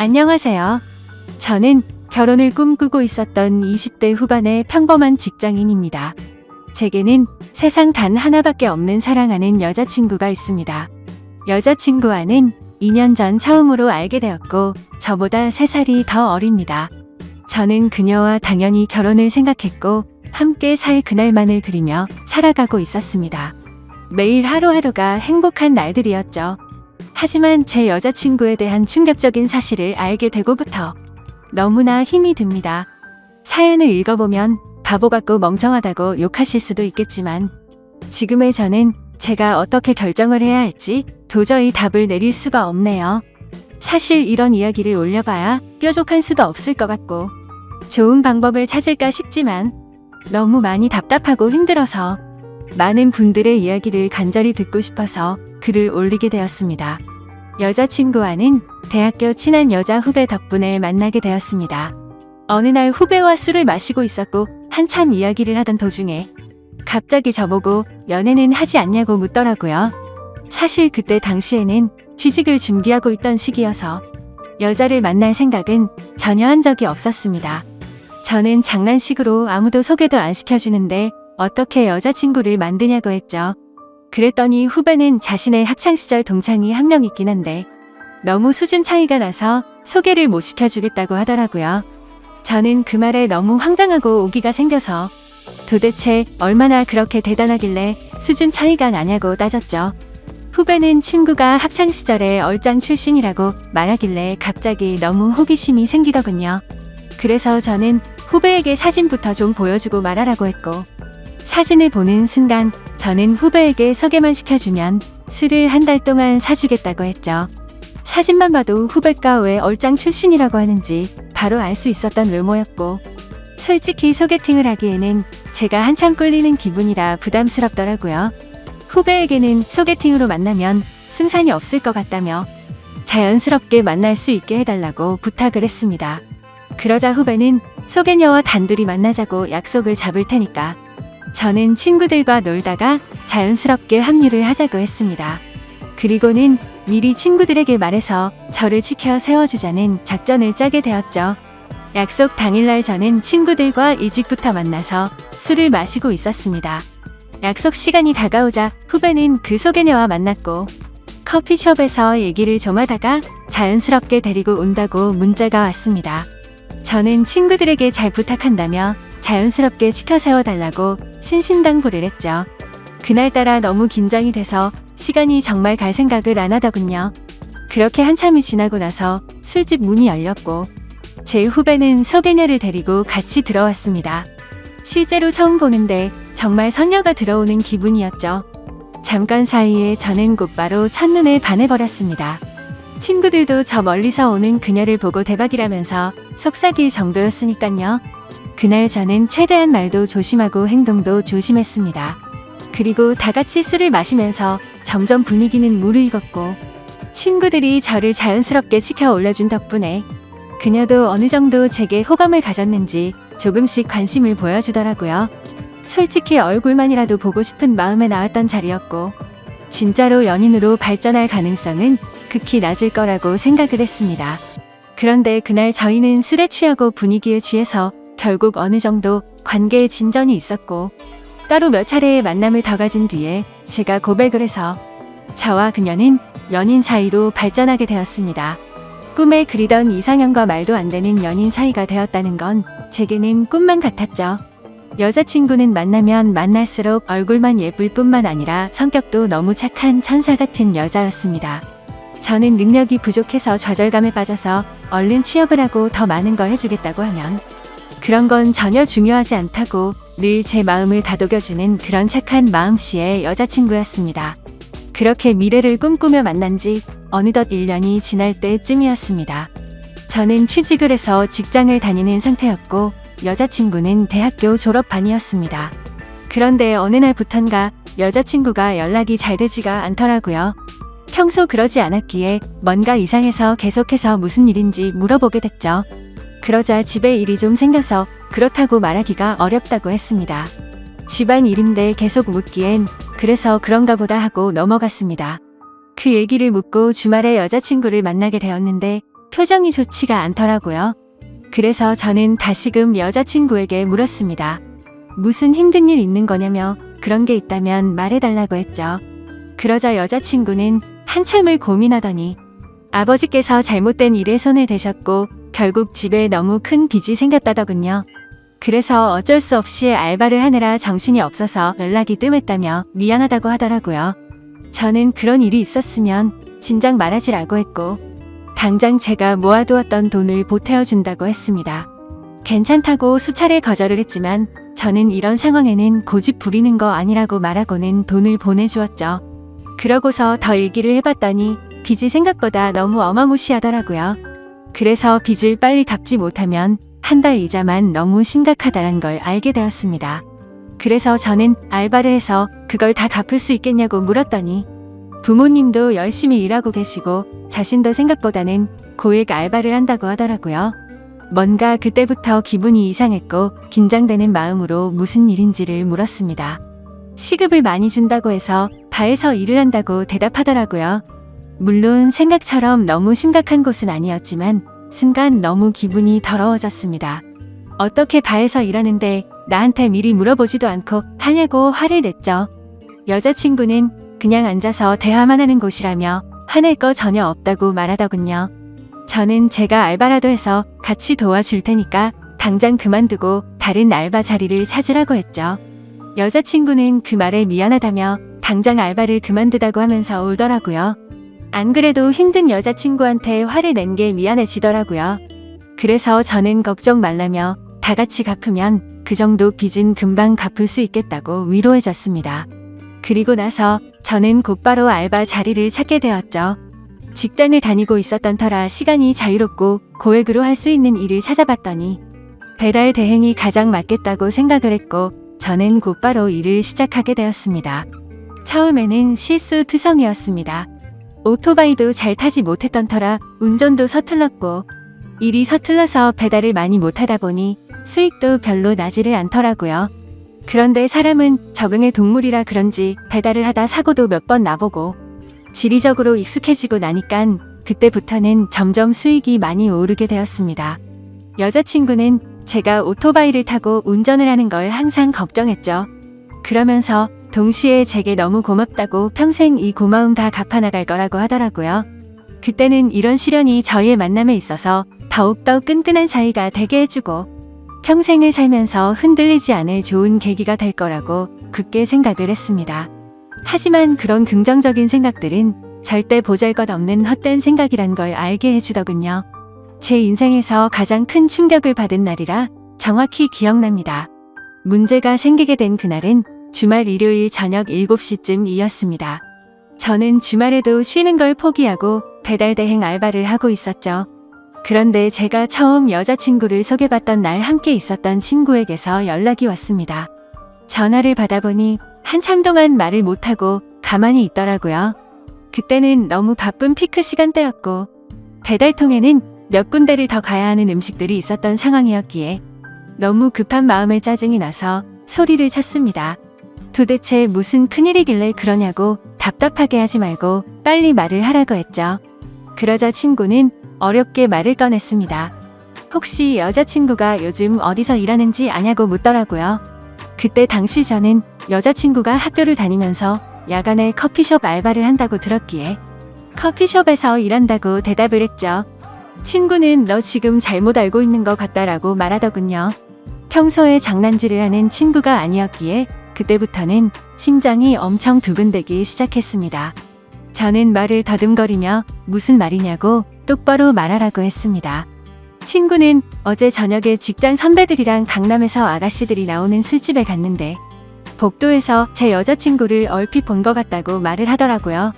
안녕하세요. 저는 결혼을 꿈꾸고 있었던 20대 후반의 평범한 직장인입니다. 제게는 세상 단 하나밖에 없는 사랑하는 여자친구가 있습니다. 여자친구와는 2년 전 처음으로 알게 되었고 저보다 3살이 더 어립니다. 저는 그녀와 당연히 결혼을 생각했고 함께 살 그날만을 그리며 살아가고 있었습니다. 매일 하루하루가 행복한 날들이었죠. 하지만 제 여자친구에 대한 충격적인 사실을 알게 되고부터 너무나 힘이 듭니다. 사연을 읽어보면 바보 같고 멍청하다고 욕하실 수도 있겠지만 지금의 저는 제가 어떻게 결정을 해야 할지 도저히 답을 내릴 수가 없네요. 사실 이런 이야기를 올려봐야 뾰족한 수도 없을 것 같고 좋은 방법을 찾을까 싶지만 너무 많이 답답하고 힘들어서 많은 분들의 이야기를 간절히 듣고 싶어서 글을 올리게 되었습니다. 여자친구와는 대학교 친한 여자 후배 덕분에 만나게 되었습니다. 어느 날 후배와 술을 마시고 있었고 한참 이야기를 하던 도중에 갑자기 저보고 연애는 하지 않냐고 묻더라고요. 사실 그때 당시에는 취직을 준비하고 있던 시기여서 여자를 만날 생각은 전혀 한 적이 없었습니다. 저는 장난식으로 아무도 소개도 안 시켜주는데 어떻게 여자친구를 만드냐고 했죠. 그랬더니 후배는 자신의 학창시절 동창이 한 명 있긴 한데 너무 수준 차이가 나서 소개를 못 시켜주겠다고 하더라고요. 저는 그 말에 너무 황당하고 오기가 생겨서 도대체 얼마나 그렇게 대단하길래 수준 차이가 나냐고 따졌죠. 후배는 친구가 학창시절에 얼짱 출신이라고 말하길래 갑자기 너무 호기심이 생기더군요. 그래서 저는 후배에게 사진부터 좀 보여주고 말하라고 했고 사진을 보는 순간 저는 후배에게 소개만 시켜주면 술을 한 달 동안 사주겠다고 했죠. 사진만 봐도 후배가 왜 얼짱 출신이라고 하는지 바로 알 수 있었던 외모였고 솔직히 소개팅을 하기에는 제가 한참 꿀리는 기분이라 부담스럽더라고요. 후배에게는 소개팅으로 만나면 승산이 없을 것 같다며 자연스럽게 만날 수 있게 해달라고 부탁을 했습니다. 그러자 후배는 소개녀와 단둘이 만나자고 약속을 잡을 테니까 저는 친구들과 놀다가 자연스럽게 합류를 하자고 했습니다. 그리고는 미리 친구들에게 말해서 저를 치켜 세워주자는 작전을 짜게 되었죠. 약속 당일날 저는 친구들과 일찍부터 만나서 술을 마시고 있었습니다. 약속 시간이 다가오자 후배는 그 소개녀와 만났고 커피숍에서 얘기를 좀 하다가 자연스럽게 데리고 온다고 문자가 왔습니다. 저는 친구들에게 잘 부탁한다며 자연스럽게 치켜 세워달라고 신신당부를 했죠. 그날따라 너무 긴장이 돼서 시간이 정말 갈 생각을 안 하더군요. 그렇게 한참이 지나고 나서 술집 문이 열렸고 제 후배는 소개녀를 데리고 같이 들어왔습니다. 실제로 처음 보는데 정말 선녀가 들어오는 기분이었죠. 잠깐 사이에 저는 곧바로 첫눈에 반해버렸습니다. 친구들도 저 멀리서 오는 그녀를 보고 대박이라면서 속삭일 정도였으니깐요. 그날 저는 최대한 말도 조심하고 행동도 조심했습니다. 그리고 다 같이 술을 마시면서 점점 분위기는 무르익었고 친구들이 저를 자연스럽게 치켜 올려준 덕분에 그녀도 어느 정도 제게 호감을 가졌는지 조금씩 관심을 보여주더라고요. 솔직히 얼굴만이라도 보고 싶은 마음에 나왔던 자리였고 진짜로 연인으로 발전할 가능성은 극히 낮을 거라고 생각을 했습니다. 그런데 그날 저희는 술에 취하고 분위기에 취해서 결국 어느 정도 관계에 진전이 있었고 따로 몇 차례의 만남을 더 가진 뒤에 제가 고백을 해서 저와 그녀는 연인 사이로 발전하게 되었습니다. 꿈에 그리던 이상형과 말도 안 되는 연인 사이가 되었다는 건 제게는 꿈만 같았죠. 여자친구는 만나면 만날수록 얼굴만 예쁠 뿐만 아니라 성격도 너무 착한 천사 같은 여자였습니다. 저는 능력이 부족해서 좌절감에 빠져서 얼른 취업을 하고 더 많은 걸 해주겠다고 하면 그런 건 전혀 중요하지 않다고 늘 제 마음을 다독여주는 그런 착한 마음씨의 여자친구였습니다. 그렇게 미래를 꿈꾸며 만난 지 어느덧 1년이 지날 때쯤이었습니다. 저는 취직을 해서 직장을 다니는 상태였고 여자친구는 대학교 졸업반이었습니다. 그런데 어느 날부턴가 여자친구가 연락이 잘 되지가 않더라고요. 평소 그러지 않았기에 뭔가 이상해서 계속해서 무슨 일인지 물어보게 됐죠. 그러자 집에 일이 좀 생겨서 그렇다고 말하기가 어렵다고 했습니다. 집안 일인데 계속 묻기엔 그래서 그런가 보다 하고 넘어갔습니다. 그 얘기를 묻고 주말에 여자친구를 만나게 되었는데 표정이 좋지가 않더라고요. 그래서 저는 다시금 여자친구에게 물었습니다. 무슨 힘든 일 있는 거냐며 그런 게 있다면 말해달라고 했죠. 그러자 여자친구는 한참을 고민하더니 아버지께서 잘못된 일에 손을 대셨고 결국 집에 너무 큰 빚이 생겼다더군요. 그래서 어쩔 수 없이 알바를 하느라 정신이 없어서 연락이 뜸했다며 미안하다고 하더라고요. 저는 그런 일이 있었으면 진작 말하지라고 했고 당장 제가 모아두었던 돈을 보태어준다고 했습니다. 괜찮다고 수차례 거절을 했지만 저는 이런 상황에는 고집 부리는 거 아니라고 말하고는 돈을 보내주었죠. 그러고서 더 얘기를 해봤더니 빚이 생각보다 너무 어마무시하더라고요. 그래서 빚을 빨리 갚지 못하면 한 달 이자만 너무 심각하다는 걸 알게 되었습니다. 그래서 저는 알바를 해서 그걸 다 갚을 수 있겠냐고 물었더니 부모님도 열심히 일하고 계시고 자신도 생각보다는 고액 알바를 한다고 하더라고요. 뭔가 그때부터 기분이 이상했고 긴장되는 마음으로 무슨 일인지를 물었습니다. 시급을 많이 준다고 해서 바에서 일을 한다고 대답하더라고요. 물론 생각처럼 너무 심각한 곳은 아니었지만 순간 너무 기분이 더러워졌습니다. 어떻게 바에서 일하는데 나한테 미리 물어보지도 않고 하냐고 화를 냈죠. 여자친구는 그냥 앉아서 대화만 하는 곳이라며 화낼 거 전혀 없다고 말하더군요. 저는 제가 알바라도 해서 같이 도와줄 테니까 당장 그만두고 다른 알바 자리를 찾으라고 했죠. 여자친구는 그 말에 미안하다며 당장 알바를 그만두다고 하면서 울더라고요. 안 그래도 힘든 여자친구한테 화를 낸 게 미안해지더라고요. 그래서 저는 걱정 말라며 다 같이 갚으면 그 정도 빚은 금방 갚을 수 있겠다고 위로해줬습니다. 그리고 나서 저는 곧바로 알바 자리를 찾게 되었죠. 직장을 다니고 있었던 터라 시간이 자유롭고 고액으로 할 수 있는 일을 찾아봤더니 배달 대행이 가장 맞겠다고 생각을 했고 저는 곧바로 일을 시작하게 되었습니다. 처음에는 실수투성이었습니다. 오토바이도 잘 타지 못했던 터라 운전도 서툴렀고 일이 서툴러서 배달을 많이 못하다 보니 수익도 별로 나지를 않더라고요. 그런데 사람은 적응의 동물이라 그런지 배달을 하다 사고도 몇 번 나보고 지리적으로 익숙해지고 나니깐 그때부터는 점점 수익이 많이 오르게 되었습니다. 여자친구는 제가 오토바이를 타고 운전을 하는 걸 항상 걱정했죠. 그러면서 동시에 제게 너무 고맙다고 평생 이 고마움 다 갚아나갈 거라고 하더라고요. 그때는 이런 시련이 저희의 만남에 있어서 더욱더 끈끈한 사이가 되게 해주고 평생을 살면서 흔들리지 않을 좋은 계기가 될 거라고 굳게 생각을 했습니다. 하지만 그런 긍정적인 생각들은 절대 보잘것없는 헛된 생각이란 걸 알게 해주더군요. 제 인생에서 가장 큰 충격을 받은 날이라 정확히 기억납니다. 문제가 생기게 된 그날은 주말 일요일 저녁 7시쯤이었습니다. 저는 주말에도 쉬는 걸 포기하고 배달 대행 알바를 하고 있었죠. 그런데 제가 처음 여자친구를 소개받던 날 함께 있었던 친구에게서 연락이 왔습니다. 전화를 받아보니 한참 동안 말을 못하고 가만히 있더라고요. 그때는 너무 바쁜 피크 시간대였고 배달통에는 몇 군데를 더 가야 하는 음식들이 있었던 상황이었기에 너무 급한 마음에 짜증이 나서 소리를 쳤습니다. 도대체 무슨 큰일이길래 그러냐고 답답하게 하지 말고 빨리 말을 하라고 했죠. 그러자 친구는 어렵게 말을 꺼냈습니다. 혹시 여자친구가 요즘 어디서 일하는지 아냐고 묻더라고요. 그때 당시 저는 여자친구가 학교를 다니면서 야간에 커피숍 알바를 한다고 들었기에 커피숍에서 일한다고 대답을 했죠. 친구는 너 지금 잘못 알고 있는 것 같다라고 말하더군요. 평소에 장난질을 하는 친구가 아니었기에 그때부터는 심장이 엄청 두근대기 시작했습니다. 저는 말을 더듬거리며 무슨 말이냐고 똑바로 말하라고 했습니다. 친구는 어제 저녁에 직장 선배들이랑 강남에서 아가씨들이 나오는 술집에 갔는데 복도에서 제 여자친구를 얼핏 본 것 같다고 말을 하더라고요.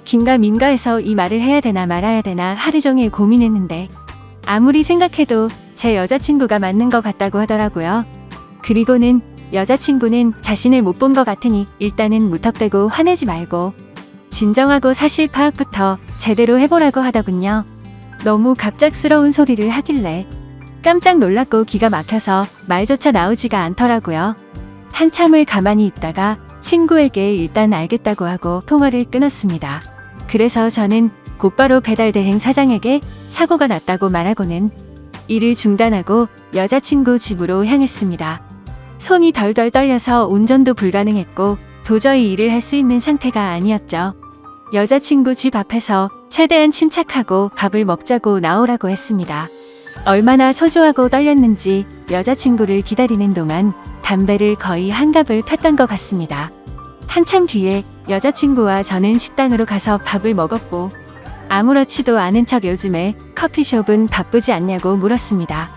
긴가민가해서 이 말을 해야 되나 말아야 되나 하루 종일 고민했는데 아무리 생각해도 제 여자친구가 맞는 것 같다고 하더라고요. 그리고는 여자친구는 자신을 못 본 것 같으니 일단은 무턱대고 화내지 말고 진정하고 사실 파악부터 제대로 해보라고 하더군요. 너무 갑작스러운 소리를 하길래 깜짝 놀랐고 기가 막혀서 말조차 나오지가 않더라고요. 한참을 가만히 있다가 친구에게 일단 알겠다고 하고 통화를 끊었습니다. 그래서 저는 곧바로 배달 대행 사장에게 사고가 났다고 말하고는 일을 중단하고 여자친구 집으로 향했습니다. 손이 덜덜 떨려서 운전도 불가능했고 도저히 일을 할 수 있는 상태가 아니었죠. 여자친구 집 앞에서 최대한 침착하고 밥을 먹자고 나오라고 했습니다. 얼마나 초조하고 떨렸는지 여자친구를 기다리는 동안 담배를 거의 한갑을 폈던 것 같습니다. 한참 뒤에 여자친구와 저는 식당으로 가서 밥을 먹었고 아무렇지도 않은 척 요즘에 커피숍은 바쁘지 않냐고 물었습니다.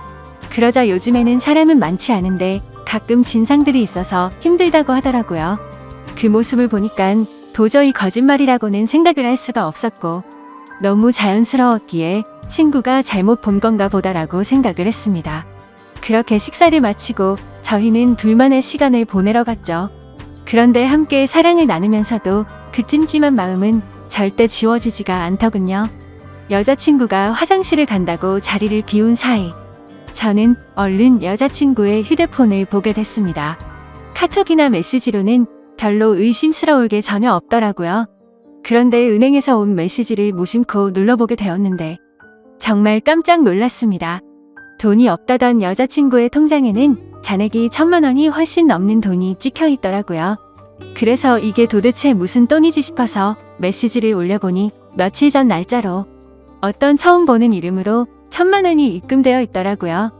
그러자 요즘에는 사람은 많지 않은데 가끔 진상들이 있어서 힘들다고 하더라고요. 그 모습을 보니까 도저히 거짓말이라고는 생각을 할 수가 없었고 너무 자연스러웠기에 친구가 잘못 본 건가 보다라고 생각을 했습니다. 그렇게 식사를 마치고 저희는 둘만의 시간을 보내러 갔죠. 그런데 함께 사랑을 나누면서도 그 찜찜한 마음은 절대 지워지지가 않더군요. 여자친구가 화장실을 간다고 자리를 비운 사이 저는 얼른 여자친구의 휴대폰을 보게 됐습니다. 카톡이나 메시지로는 별로 의심스러울 게 전혀 없더라고요. 그런데 은행에서 온 메시지를 무심코 눌러보게 되었는데 정말 깜짝 놀랐습니다. 돈이 없다던 여자친구의 통장에는 잔액이 1,000만 원이 훨씬 넘는 돈이 찍혀 있더라고요. 그래서 이게 도대체 무슨 돈이지 싶어서 메시지를 올려보니 며칠 전 날짜로 어떤 처음 보는 이름으로 1,000만 원이 입금되어 있더라고요.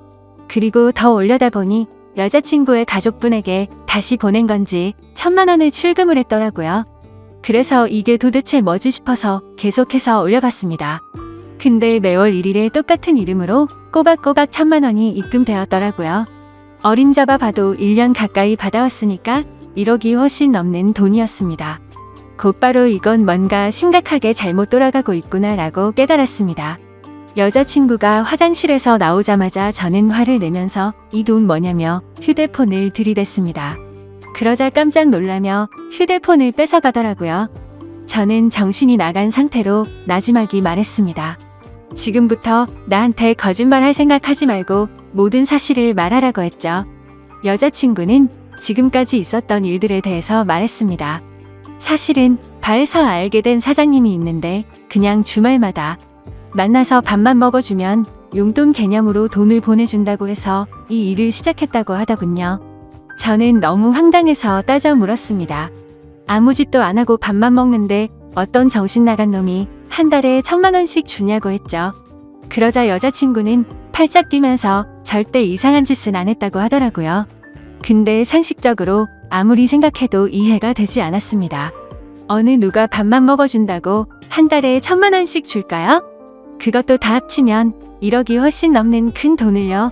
그리고 더 올려다 보니 여자친구의 가족분에게 다시 보낸 건지 1,000만 원을 출금을 했더라고요. 그래서 이게 도대체 뭐지 싶어서 계속해서 올려봤습니다. 근데 매월 1일에 똑같은 이름으로 꼬박꼬박 1,000만 원이 입금되었더라고요. 어림잡아 봐도 1년 가까이 받아왔으니까 1억이 훨씬 넘는 돈이었습니다. 곧바로 이건 뭔가 심각하게 잘못 돌아가고 있구나라고 깨달았습니다. 여자친구가 화장실에서 나오자마자 저는 화를 내면서 이 돈 뭐냐며 휴대폰을 들이댔습니다. 그러자 깜짝 놀라며 휴대폰을 뺏어가더라고요. 저는 정신이 나간 상태로 나지막이 말했습니다. 지금부터 나한테 거짓말할 생각하지 말고 모든 사실을 말하라고 했죠. 여자친구는 지금까지 있었던 일들에 대해서 말했습니다. 사실은 바에서 알게 된 사장님이 있는데 그냥 주말마다 만나서 밥만 먹어주면 용돈 개념으로 돈을 보내준다고 해서 이 일을 시작했다고 하더군요. 저는 너무 황당해서 따져 물었습니다. 아무 짓도 안 하고 밥만 먹는데 어떤 정신 나간 놈이 한 달에 1,000만 원씩 주냐고 했죠. 그러자 여자친구는 팔짝 뛰면서 절대 이상한 짓은 안 했다고 하더라고요. 근데 상식적으로 아무리 생각해도 이해가 되지 않았습니다. 어느 누가 밥만 먹어준다고 한 달에 1,000만 원씩 줄까요? 그것도 다 합치면 1억이 훨씬 넘는 큰 돈을요.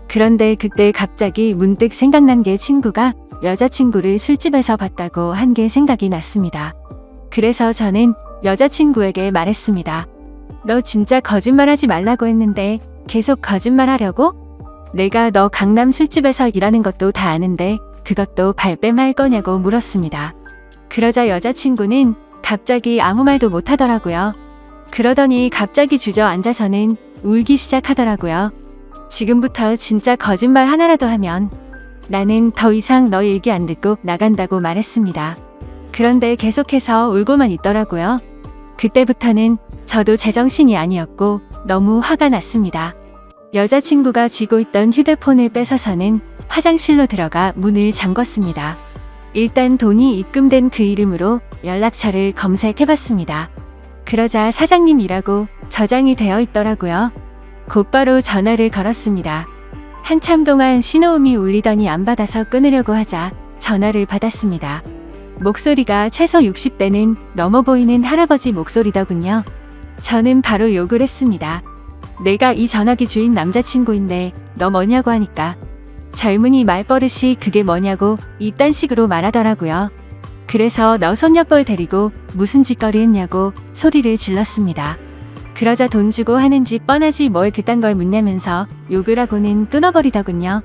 그런데 그때 갑자기 문득 생각난 게 친구가 여자친구를 술집에서 봤다고 한 게 생각이 났습니다. 그래서 저는 여자친구에게 말했습니다. 너 진짜 거짓말하지 말라고 했는데 계속 거짓말하려고? 내가 너 강남 술집에서 일하는 것도 다 아는데 그것도 발뺌할 거냐고 물었습니다. 그러자 여자친구는 갑자기 아무 말도 못하더라고요. 그러더니 갑자기 주저앉아서는 울기 시작하더라고요. 지금부터 진짜 거짓말 하나라도 하면 나는 더 이상 너 얘기 안 듣고 나간다고 말했습니다. 그런데 계속해서 울고만 있더라고요. 그때부터는 저도 제정신이 아니었고 너무 화가 났습니다. 여자친구가 쥐고 있던 휴대폰을 뺏어서는 화장실로 들어가 문을 잠궜습니다. 일단 돈이 입금된 그 이름으로 연락처를 검색해봤습니다. 그러자 사장님이라고 저장이 되어 있더라고요. 곧바로 전화를 걸었습니다. 한참 동안 신호음이 울리더니 안 받아서 끊으려고 하자 전화를 받았습니다. 목소리가 최소 60대는 넘어 보이는 할아버지 목소리더군요. 저는 바로 욕을 했습니다. 내가 이 전화기 주인 남자친구인데 너 뭐냐고 하니까 젊은이 말버릇이 그게 뭐냐고 이딴 식으로 말하더라고요. 그래서 너 손녀뻘 데리고 무슨 짓거리 했냐고 소리를 질렀습니다. 그러자 돈 주고 하는 짓 뻔하지 뭘 그딴 걸 묻냐면서 욕을 하고는 끊어버리더군요.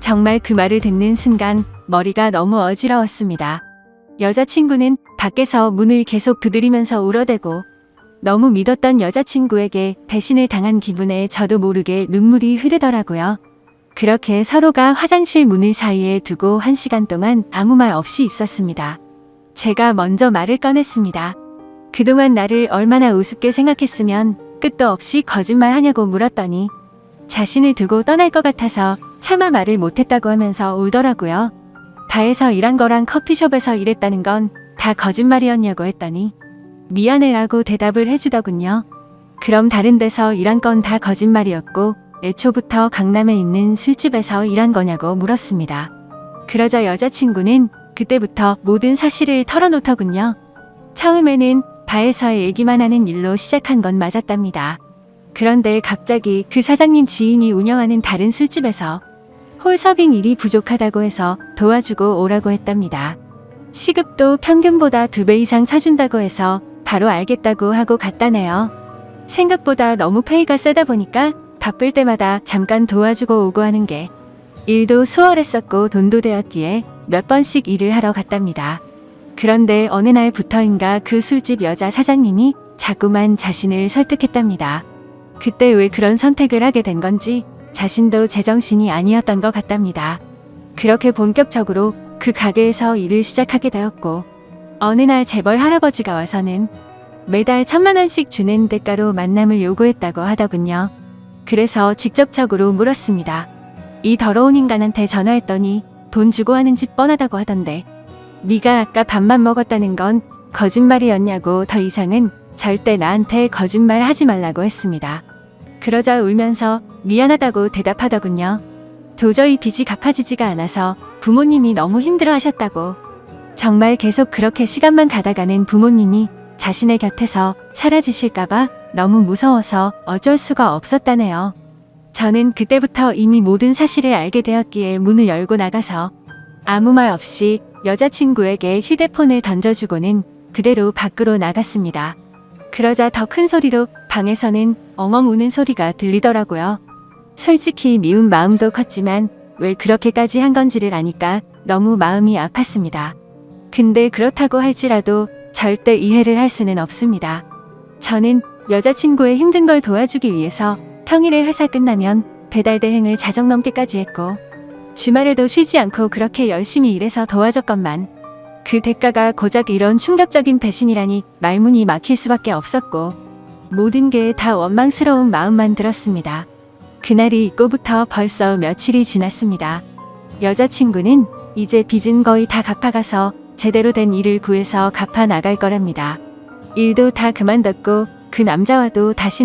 정말 그 말을 듣는 순간 머리가 너무 어지러웠습니다. 여자친구는 밖에서 문을 계속 두드리면서 울어대고 너무 믿었던 여자친구에게 배신을 당한 기분에 저도 모르게 눈물이 흐르더라고요. 그렇게 서로가 화장실 문을 사이에 두고 1시간 동안 아무 말 없이 있었습니다. 제가 먼저 말을 꺼냈습니다. 그동안 나를 얼마나 우습게 생각했으면 끝도 없이 거짓말하냐고 물었더니 자신을 두고 떠날 것 같아서 차마 말을 못했다고 하면서 울더라고요. 바에서 일한 거랑 커피숍에서 일했다는 건 다 거짓말이었냐고 했더니 미안해라고 대답을 해주더군요. 그럼 다른 데서 일한 건 다 거짓말이었고 애초부터 강남에 있는 술집에서 일한 거냐고 물었습니다. 그러자 여자친구는 그때부터 모든 사실을 털어놓더군요. 처음에는 바에서의 얘기만 하는 일로 시작한 건 맞았답니다. 그런데 갑자기 그 사장님 지인이 운영하는 다른 술집에서 홀서빙 일이 부족하다고 해서 도와주고 오라고 했답니다. 시급도 평균보다 2배 이상 쳐준다고 해서 바로 알겠다고 하고 갔다네요. 생각보다 너무 페이가 세다 보니까 바쁠 때마다 잠깐 도와주고 오고 하는 게 일도 수월했었고 돈도 되었기에 몇 번씩 일을 하러 갔답니다. 그런데 어느 날부터인가 그 술집 여자 사장님이 자꾸만 자신을 설득했답니다. 그때 왜 그런 선택을 하게 된 건지 자신도 제정신이 아니었던 것 같답니다. 그렇게 본격적으로 그 가게에서 일을 시작하게 되었고 어느 날 재벌 할아버지가 와서는 매달 1,000만 원씩 주는 대가로 만남을 요구했다고 하더군요. 그래서 직접적으로 물었습니다. 이 더러운 인간한테 전화했더니 돈 주고 하는 집 뻔하다고 하던데 네가 아까 밥만 먹었다는 건 거짓말이었냐고 더 이상은 절대 나한테 거짓말 하지 말라고 했습니다. 그러자 울면서 미안하다고 대답하더군요. 도저히 빚이 갚아지지가 않아서 부모님이 너무 힘들어하셨다고. 정말 계속 그렇게 시간만 가다가는 부모님이 자신의 곁에서 사라지실까봐 너무 무서워서 어쩔 수가 없었다네요. 저는 그때부터 이미 모든 사실을 알게 되었기에 문을 열고 나가서 아무 말 없이 여자친구에게 휴대폰을 던져주고는 그대로 밖으로 나갔습니다. 그러자 더 큰 소리로 방에서는 엉엉 우는 소리가 들리더라고요. 솔직히 미운 마음도 컸지만 왜 그렇게까지 한 건지를 아니까 너무 마음이 아팠습니다. 근데 그렇다고 할지라도 절대 이해를 할 수는 없습니다. 저는 여자친구의 힘든 걸 도와주기 위해서 평일에 회사 끝나면 배달 대행을 자정 넘게까지 했고 주말에도 쉬지 않고 그렇게 열심히 일해서 도와줬건만 그 대가가 고작 이런 충격적인 배신이라니 말문이 막힐 수밖에 없었고 모든 게 다 원망스러운 마음만 들었습니다. 그날이 있고부터 벌써 며칠이 지났습니다. 여자친구는 이제 빚은 거의 다 갚아가서 제대로 된 일을 구해서 갚아 나갈 거랍니다. 일도 다 그만뒀고 그 남자와도 다시